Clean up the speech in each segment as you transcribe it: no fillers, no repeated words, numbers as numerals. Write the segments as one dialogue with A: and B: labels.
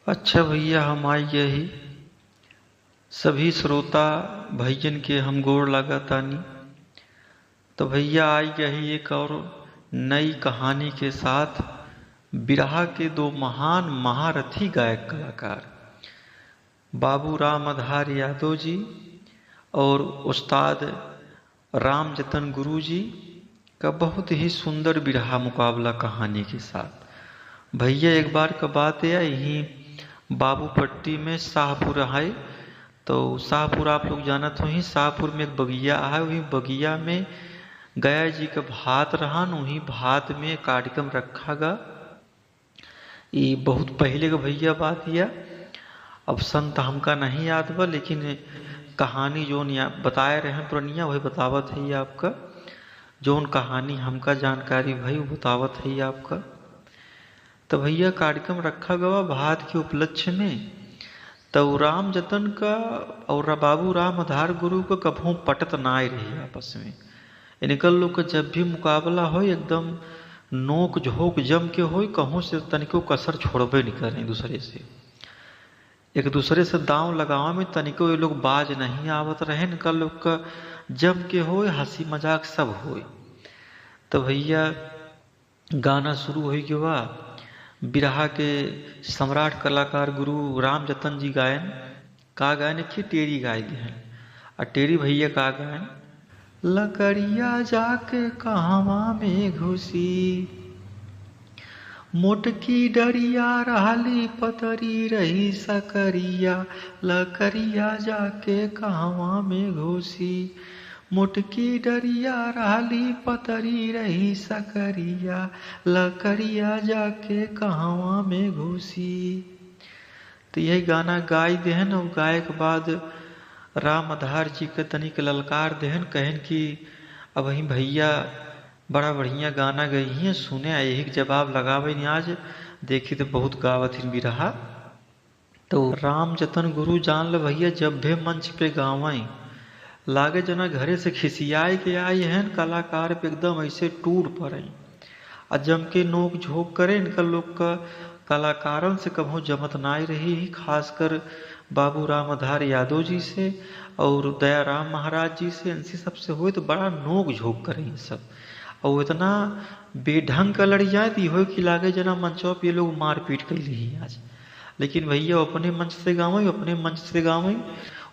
A: अच्छा भैया, हम आई यही सभी श्रोता भैयन के हम गोड़ लगातानी। तो भैया आई यही एक और नई कहानी के साथ बिरहा के दो महान महारथी गायक कलाकार बाबू राम आधार यादव जी और उस्ताद राम जतन गुरु जी का बहुत ही सुंदर बिरहा मुकाबला कहानी के साथ। भैया एक बार का बात है, यहीं बाबूपट्टी में शाहपुर है। तो शाहपुर आप लोग जानत हो ही, शाहपुर में एक बगिया है, वही बगिया में गया जी का भात रहा, वही भात में कार्यक्रम रखा गा। ये बहुत पहले का भैया बात यह, अब संत हमका नहीं याद बा, लेकिन कहानी जो बताए रहे पुरनिया वही बतावत है आपका। जोन कहानी हमका जानकारी भाई वो बतावत है आपका। तो भैया कार्यक्रम रखा गया भात के उपलक्ष्य में। तो राम जतन का और बाबू राम आधार गुरु का कभों पटत ना रही आपस में। इनका लोग का जब भी मुकाबला हो एकदम नोक झोंक जम के हो, कहूँ से तनिको कसर छोड़बे नहीं करें दूसरे से। एक दूसरे से दांव लगावा में तनिको ये लोग बाज नहीं आवत रहे। इनका लोग का जम के हो, हंसी मजाक सब हो। तो भैया गाना शुरू हो गया। बिरहा के सम्राट कलाकार गुरु राम जतन जी गायन का गायन की टेरी गाय हैं। और टेरी भैया का गायन, लकड़िया जाके कहवा में घुसी, मोटकी डरिया रहली पतरी रही सकरिया, लकड़िया जाके कहवा में घुसी, मोटकी डरिया रहली पतरी रही सकरिया, लकड़िया जाके कहवा में घुसी। तो यही गाना गाय देहन और गाय के बाद राम आधार जी के तनिक ललकार देहन, कहन कि अब वही भैया बड़ा बढ़िया गाना गई हैं, सुने यही जवाब लगावे नहीं आज देखी तो बहुत गावत ही भी रहा। तो राम जतन गुरु जान ल भैया, जब भी मंच पे गावें लागे जना घरे से खिसियाए के आई हैं कलाकार पे एकदम ऐसे टूट पड़े और जम के नोक झोंक करे। इनका लोग का कलाकारन से कभों जमत नाई रही, खासकर बाबू राम आधार यादव जी से और दयाराम महाराज जी से, इनसे सबसे हुए तो बड़ा नोक झोंक करे इन सब। और इतना बेढंग का लड़ जाए तो हो कि लागे जना मंचों पे ये लोग मारपीट कर ली आज। लेकिन भैया अपने मंच से गावें, अपने मंच से गावें,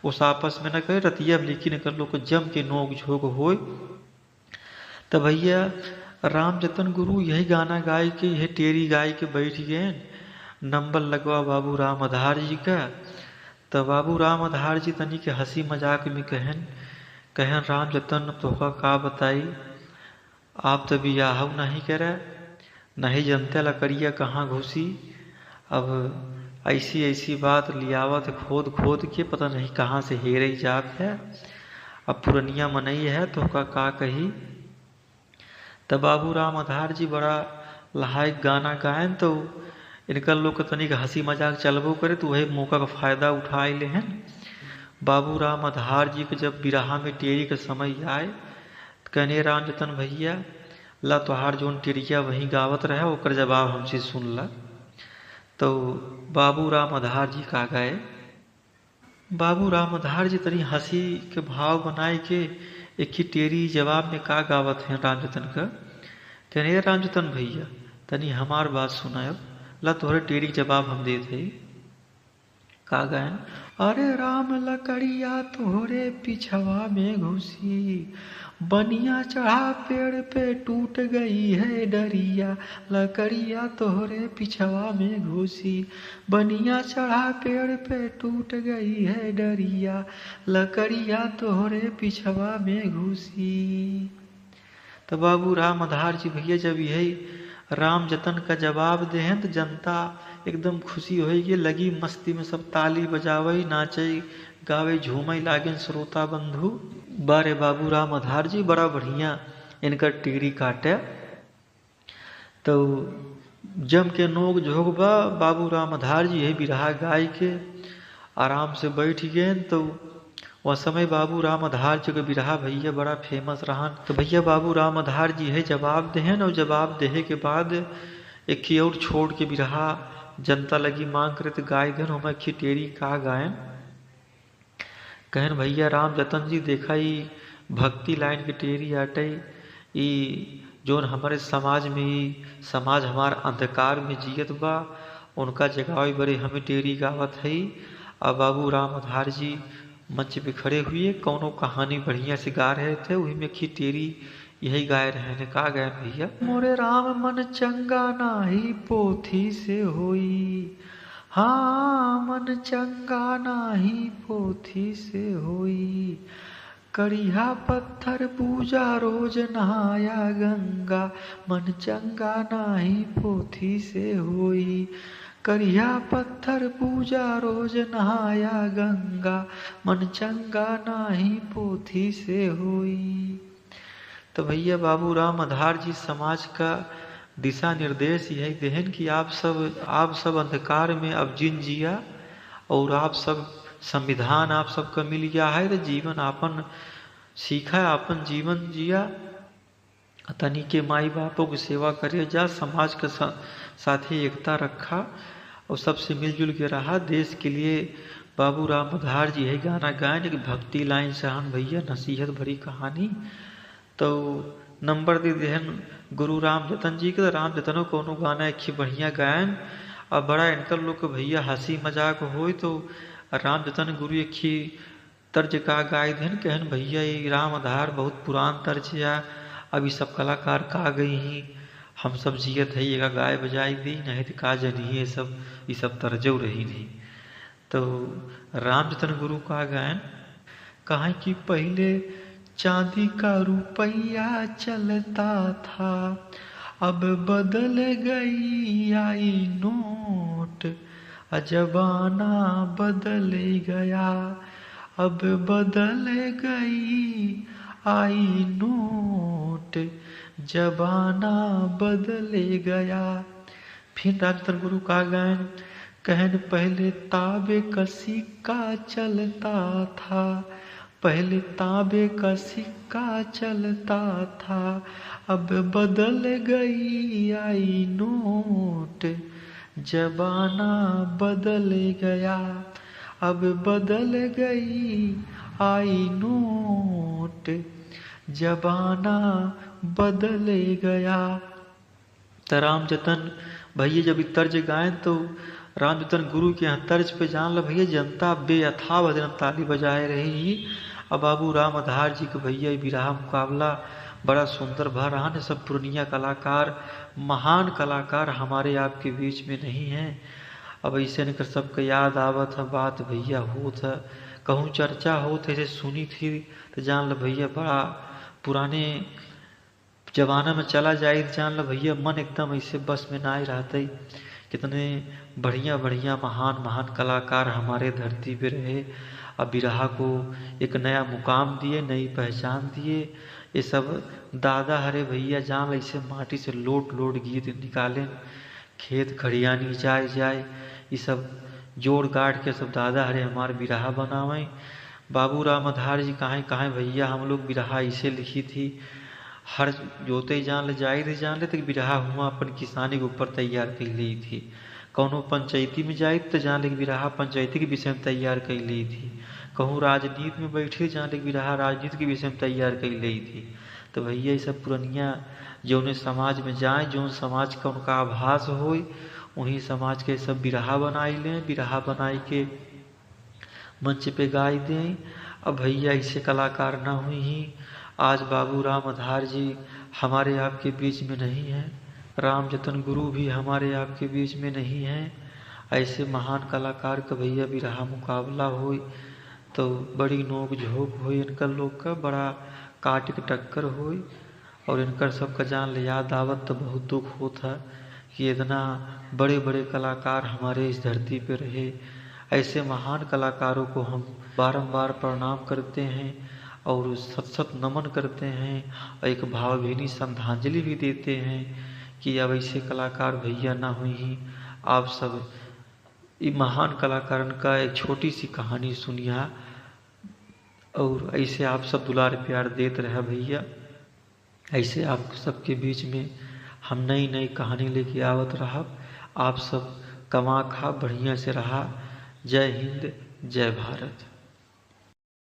A: उस आपस में न कहे रतिया, लेकिन कर लोग जम के नोक झोंक हो। तो भैया राम जतन गुरु यही गाना गाय के यह टेरी गाय के बैठ गए। नंबर लगवा बाबू राम आधार जी का। तो बाबू राम आधार जी तनी के हंसी मजाक में कहन राम जतन तो का बताई, आप तो बियाह नहीं करे, नहीं जानते लकड़िया कहाँ घुसी। अब ऐसी ऐसी बात लियावत खोद खोद के पता नहीं कहाँ से हेरे जात है। अब पुरनिया मनई है तो का कही। तब बाबू राम आधार जी बड़ा लहायक गाना गायन, तो इनका लोग तनिक हंसी मजाक चलबो करे तो वही मौका का फायदा उठाए ले हैं। बाबू राम आधार जी के जब बिरहा में टेरी के समय आए, कहने राम जतन भैया ला तोहार जोन टेरिया वहीं गावत रहे ओकर जवाब हमसे सुन ला। तो बाबू राम आधार जी का गए। बाबू राम आधार जी तनी हंसी के भाव बनाए के एक ही टेरी जवाब में का गावत है राम जतन का। कहने राम जतन भैया तनी हमार बात सुनायो, ला तोहरे टेरी जवाब हम दे थे। का गायन, अरे राम लकड़िया तोहरे पिछवा में घुसी, बनिया चढ़ा पेड़ पे टूट गई है डरिया, लकड़िया तोहरे पिछवा में घुसी, बनिया चढ़ा पेड़ पे टूट गई है डरिया, लकड़िया तोहरे पिछवा में घुसी। तो बाबू राम आधार जी भैया जब यही राम जतन का जवाब दे हैं तो जनता एकदम खुशी होगी, लगी मस्ती में सब ताली बजावे नाचे गावे झूमे लागे श्रोता बंधु। बारे बाबू राम आधार जी बड़ा बढ़िया इनका टिगरी काटे। तो जम के नोक झोंक बाबू राम आधार जी यही बिरहा गाय के आराम से बैठ गए। तो वह समय बाबू राम आधार जी का बिरहा भैया बड़ा फेमस रहन। तो भैया बाबू राम आधार जी है जवाब देहन, और जवाब देहे के बाद एक ही और छोड़ के बिरहा जनता लगी मांग करे तो गाय देन हम एक टेरी का गायन। कहन भैया राम जतन जी देखा ही भक्ति लाइन के टेरी आटे ई जोन हमारे समाज में ही समाज हमार अंधकार में जियत बा उनका जगावे बड़े हमें टेरी गावत है। अब बाबू राम आधार जी मंच पे खड़े हुए कौनो कहानी बढ़िया से गा रहे थे, वही में खी टेरी यही गाय रहे ने। का गाय भैया? मोरे राम मन चंगा नाही पोथी से होई, हाँ मन चंगा नाही पोथी से होई। करिहा पत्थर पूजा रोज नहाया गंगा, मन चंगा नाही पोथी से होई। करिया पत्थर पूजा रोज नहाया गंगा, मन चंगा नाही पोथी से होई। तो भैया बाबू राम आधार जी समाज का दिशा निर्देश यही देहन कि आप सब अंधकार में अब जिन जिया, और आप सब संविधान आप सबका मिल गया है तो जीवन आपन सीखा, आपन जीवन जिया, तनी के माई बापों की सेवा करे जा, समाज के साथ ही एकता रखा और सबसे मिलजुल के रहा। देश के लिए बाबू राम आधार जी यही गाना गायन कि भक्ति लाइन सहन भैया नसीहत भरी कहानी। तो नंबर दे देहन गुरु राम जतन जी के। तो राम जतनों कोनो गाना एक बढ़िया गायन और बड़ा इनकर लोग के भैया हंसी मजाक हो। तो राम जतन गुरु एक तर्ज का गाय देन कहन भैया ये राम आधार बहुत पुरान तर्ज या अभी सब कलाकार का गई ही हम सब जियत है ये गाय बजाई दी नहीं तो का जनिए ये सब तर्जो रही नहीं। तो राम जतन गुरु का गायन कहा कि पहले चांदी का रुपया चलता था, अब बदल गई आई नोट, जमाना बदल गया, अब बदल गई आई नोट, जमाना बदल गया। फिर रामचंद्र गुरु का गायन कहन पहले ताबे का सिक्का चलता था, पहले ताबे का सिक्का चलता था, अब बदल गई आई नोट, जमाना बदल गया, अब बदल गई आई नोट, जमाना बदल गया। तो राम जतन भैया जब तर्ज गायन तो राम जतन गुरु के यहाँ तर्ज पे जान ला भैया जनता बेअथा बदन ताली बजाए रही। अब बाबू राम आधार जी के भैया बिरहा मुकाबला बड़ा सुंदर भा रहा ने। सब पुरनिया कलाकार महान कलाकार हमारे आपके बीच में नहीं हैं। अब ऐसे न कर सबका याद आवत है बात भैया होत है, कहूँ चर्चा होत ऐसे सुनी थी तो जान ला भैया बड़ा पुराने जमाना में चला जाए जान ला भैया मन एकदम ऐसे बस में ना ही रहते। कितने बढ़िया बढ़िया महान महान कलाकार हमारे धरती पे रहे, अब बिरहा को एक नया मुकाम दिए, नई पहचान दिए। ये सब दादा हरे भैया जान ऐसे माटी से लोट लोट गीत निकालें, खेत खड़ियानी जाए जाए ये सब जोड़ गाड़ के सब दादा हरे हमारे बिरहा बनावें। बाबू राम आधार जी कहाँ भैया हम लोग बिरहा इसे लिखी थी, हर जोते ही जान ले जाए थे जान ले तो बिरहा हुआ अपन किसानी के ऊपर तैयार कर ली थी। कौनो पंचायती में जाए तो जान ले बिरहा पंचायती के विषय में तैयार कर ली थी। कहूँ राजनीति में बैठे जान ले बिरहा राजनीति के विषय में तैयार कर ली थी। तो भैया ये सब पुरनिया जो उन्हें समाज में जाए, जो समाज का उनका आभास हो वहीं समाज के सब बिरहा बनाई लें, बिरहा बनाई के मंच पे गाई दें। अब भैया ऐसे कलाकार ना हुई ही आज बाबू राम आधार जी हमारे आपके बीच में नहीं हैं, राम जतन गुरु भी हमारे आपके बीच में नहीं हैं। ऐसे महान कलाकार का भैया बिरहा मुकाबला हो तो बड़ी नोक झोंक हो, इनका लोग का बड़ा काट के टक्कर हो और इनकर सबका जान ले याद आवत तो बहुत दुख होता कि इतना बड़े बड़े कलाकार हमारे इस धरती पे रहे। ऐसे महान कलाकारों को हम बारंबार प्रणाम करते हैं और सत सत नमन करते हैं और एक भावभीनी श्रद्धांजलि भी देते हैं कि अब ऐसे कलाकार भैया ना हुई ही आप सब ये महान कलाकारन का एक छोटी सी कहानी सुनिया। और ऐसे आप सब दुलार प्यार देते रहे भैया। ऐसे आप सबके बीच में हम नई नई कहानी लेके आवत रहा। आप सब कमा खा बढ़िया से रहा। जय हिंद, जय भारत।